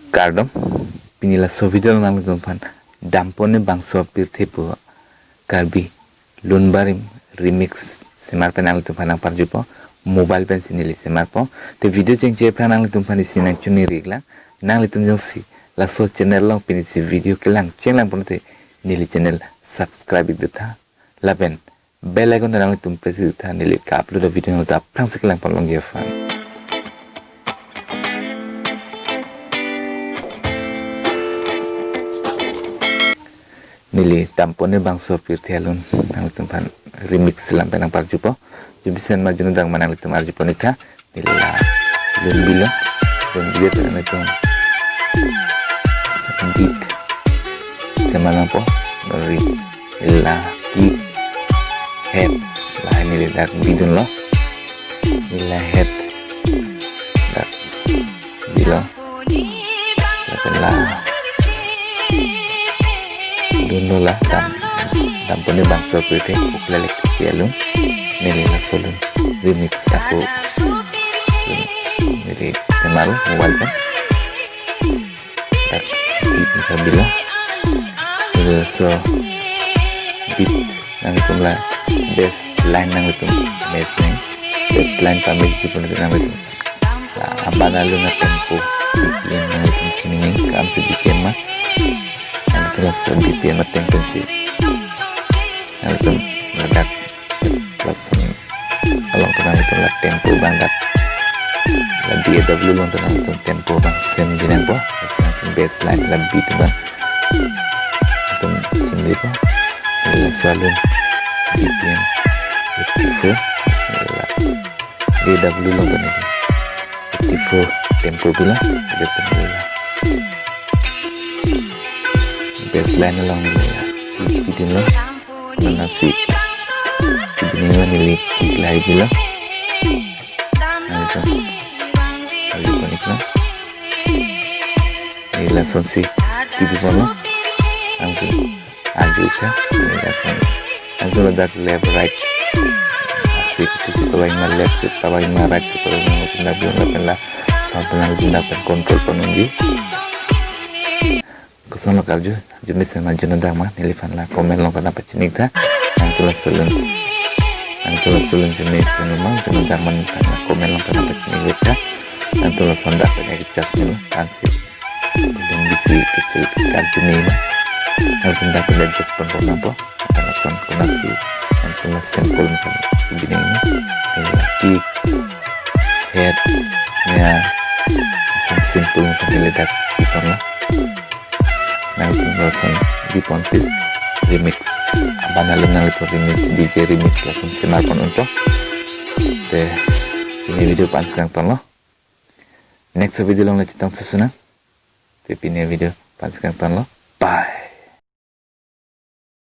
Kardom pinila sovidol nang gumpan dampone bangso pirthepu karbi lunbarim remix semar penal tu panang parjupo mobile pen sinili semar po te video jeng je pranang tu pani sinak chuni rigla nang litum jeng si la so channel long pini si video kelang chenglang ponte nili channel subscribe dita laben bell icon nang litum press dita nili ka upload video nang ta prang sekelang pon long ye fan nili tampone bangso pirthi alun nang tempan remix lam penang parjupo jubisen majunu dang manang litum arjupo nita nili la lun bilo penang itu second beat semalam po dari la ki head la nili dak bidun lo nila head dak bilo la dulu lah dam pone bangso pirthi ukulele pialun nili la solun remix aku nili semaru mobile pen tak beat nika bila nili so beat nang itu lah baseline nang itu baseline pamit pun nang itu abana lu na tempo BPM nang itu chiningin kam si BPM mah plus BPM tempen sih itu meledak plus kalau tenang itu lah tempo banget lah DAW long tenang itu tempo bang sem binang po baseline lebih tu bang itu sendiri po lah selalu BPM 84 lah DAW long tenang 84 tempo bila ada tempo lah baseline lang nila kikidin lo manasik ibiniwa nili kiklay bilo alito alikonik lo nila son si kibibo lo angko anjuita nila son angko lo dat left right asik kisi kawai ma left kawai ma right kawai ma pindah belum lapen lah satu nang pindahan kontrol penunggi kesan lo karju jenis sama jenuh dama nilifan lah komen lo kenapa cinik ta ang tulas sulun jenis memang jenuh dama tanya komen lo kenapa cinik ta ang tulas honda penyakit jasmine kansi yang bisi kecil karju nih mah ang tunda penjajat pengguna po karena son kunasi ang tulas sampel kan begini ini kick head snare simple kan dilihat di pon nang langsung diponsit remix abana lenang itu remix DJ remix langsung simakon untuk deh ini video pansang ton lo next video long la citang susuna tapi ini video pansang ton lo bye.